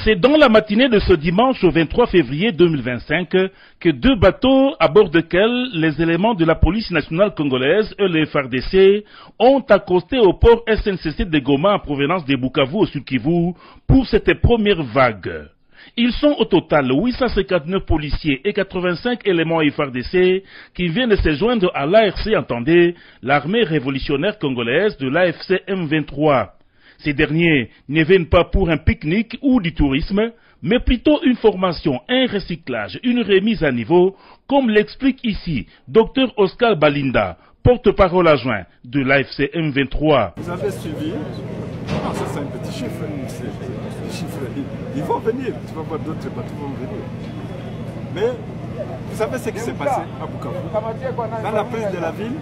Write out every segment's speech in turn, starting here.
C'est dans la matinée de ce dimanche au 23 février 2025 que deux bateaux à bord desquels les éléments de la police nationale congolaise et les FARDC ont accosté au port SNCC de Goma en provenance de Bukavu au Sud-Kivu pour cette première vague. Ils sont au total 859 policiers et 85 éléments FARDC qui viennent de se joindre à l'ARC, entendez, l'armée révolutionnaire congolaise de l'AFC M23. Ces derniers ne viennent pas pour un pique-nique ou du tourisme, mais plutôt une formation, un recyclage, une remise à niveau, comme l'explique ici Dr Oscar Balinda, porte-parole adjoint de l'AFC M23. Vous avez suivi, ça c'est un petit chiffre, ils vont venir, tu vas voir d'autres bateaux vont venir. Mais vous savez ce qui s'est passé à Bukavu? Dans la prise de la ville,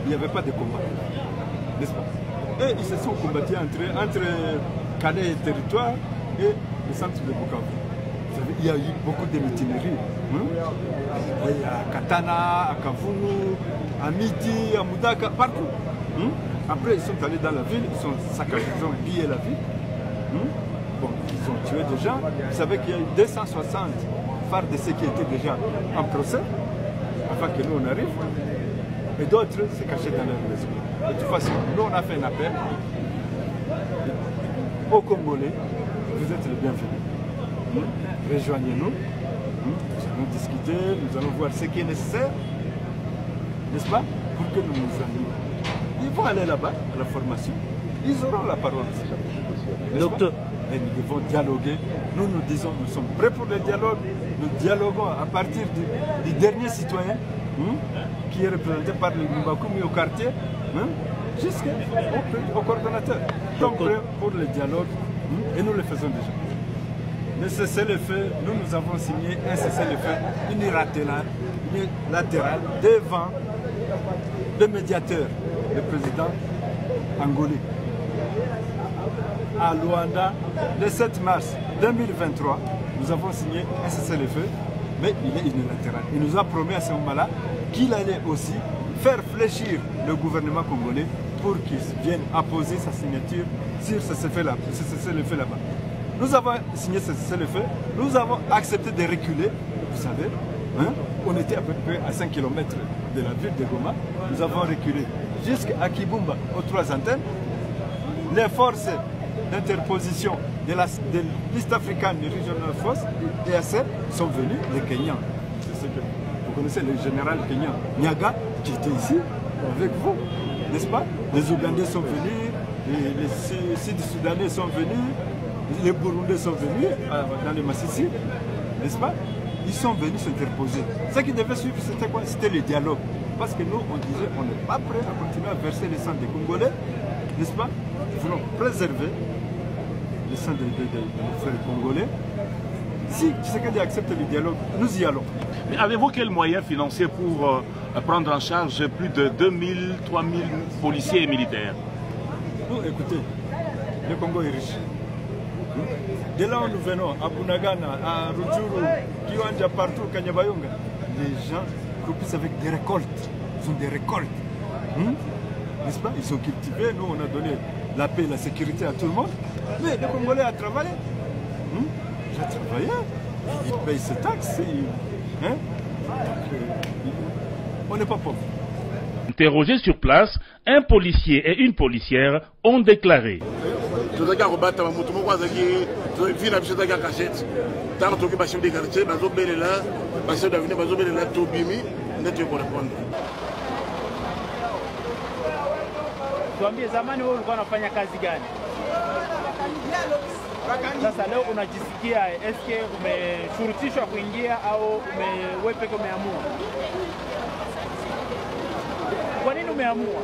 il n'y avait pas de combat, n'est-ce pas? Et ils se sont combattus entre Calais et territoire et le centre de Bukavu. Vous savez, il y a eu beaucoup de mutineries. À Katana, à Kavumu, à Midi, à Moudaka, partout. Après, ils sont allés dans la ville, ils sont saccagés, ils ont pillé la ville. Bon, ils ont tué des gens. Vous savez qu'il y a eu 260 FARDC qui étaient déjà en procès avant que nous on arrive. Et d'autres se cachaient dans leur maison. De toute façon, nous on a fait un appel aux Congolais, vous êtes les bienvenus. Rejoignez-nous, nous allons discuter, nous allons voir ce qui est nécessaire, n'est-ce pas, pour que nous nous allions. Ils vont aller là-bas, à la formation, ils auront la parole. Docteur. Et nous devons dialoguer. Nous nous disons, nous sommes prêts pour le dialogue. Nous dialoguons à partir du dernier citoyen qui est représenté par le Nimbakumi au quartier, jusqu'au coordonnateur. Donc prêts pour le dialogue et nous le faisons déjà. Le cessez-le-feu, nous avons signé un cessez-le-feu unilatéral devant le médiateur, le président angolais. À Luanda, le 7 mars 2023, nous avons signé un cessez-le-feu, mais il est unilatéral. Il nous a promis à ce moment-là qu'il allait aussi faire fléchir le gouvernement congolais pour qu'il vienne apposer sa signature sur ce cessez-le-feu là-bas. Nous avons signé ce cessez-le-feu, nous avons accepté de reculer, vous savez, on était à peu près à 5 km de la ville de Goma, nous avons reculé jusqu'à Kibumba, aux 3 antennes. Les forces d'interposition de l'East African Regional Force, EAC, sont venus, les Kenyans. Vous connaissez le général kenyan Nyaga, qui était ici, avec vous, n'est-ce pas? Les Ougandais sont venus, les Sud-Soudanais sont venus, les Burundais sont venus dans le Massissi, n'est-ce pas? Ils sont venus s'interposer. Ce qui devait suivre, c'était quoi? C'était le dialogue. Parce que nous, on disait, on n'est pas prêt à continuer à verser le sang des Congolais, n'est-ce pas? Nous voulons préserver le sang de nos frères congolais. Si Tshisekedi accepte le dialogue, nous y allons. Mais avez-vous quels moyens financiers pour prendre en charge plus de 2000, 3000 policiers et militaires? Nous, écoutez, le Congo est riche. De là où nous venons, à Bunagana, à Rutshuru, Kiwanja, partout, Kanyabayonga, les gens croupissent avec des récoltes. Ils ont des récoltes. N'est-ce pas? Ils sont cultivés. Nous, on a donné la paix et la sécurité à tout le monde. Mais le Congolais a travaillé. J'ai travaillé. Il paye ses taxes. On n'est pas pauvre. Interrogés sur place, un policier et une policière ont déclaré. Tuambie, zamani wewe ulikuwa unafanya kazi gani? Sasa leo unajisikia eske umeshurutishwa kuingia au wewe peke umeamua? Kwa nini umeamua?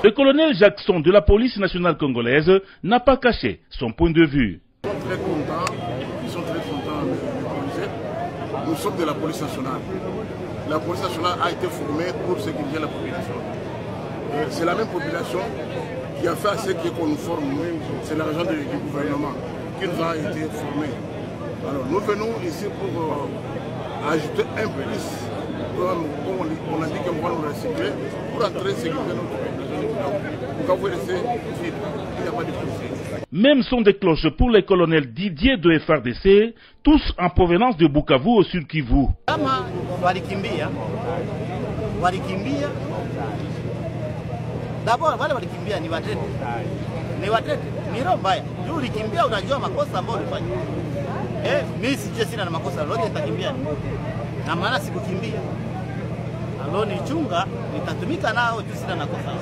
Le colonel Jackson de la police nationale congolaise n'a pas caché son point de vue. Ils sont très contents de policiers. Nous sommes de la police nationale. La police nationale a été formée pour sécuriser la population. C'est la même population qui a fait à ce qu'on nous forme. C'est l'argent du gouvernement qui nous a été formé. Alors nous venons ici pour ajouter un plus. On a dit qu'on va nous recycler pour entrer sécuriser notre population. Quand vous laissez, il n'y a pas de policiers. Même son de cloche pour les colonels Didier de FARDC, tous en provenance de Bukavu au Sud Kivu. Kama walikimbia d'abord wale walikimbia ni watete, ni roho mbaya. Juu ulikimbia unajua makosa ambayo ulifanya. Mimi sije sina na makosa lolote, nitakimbia na maana sikukimbia. Alors nichunga nitatumika nao juu sina na kosa.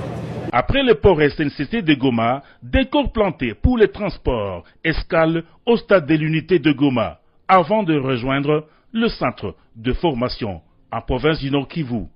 Après le port SNCC de Goma, décor planté pour les transports, escale au stade de l'unité de Goma, avant de rejoindre le centre de formation en province du Nord Kivu.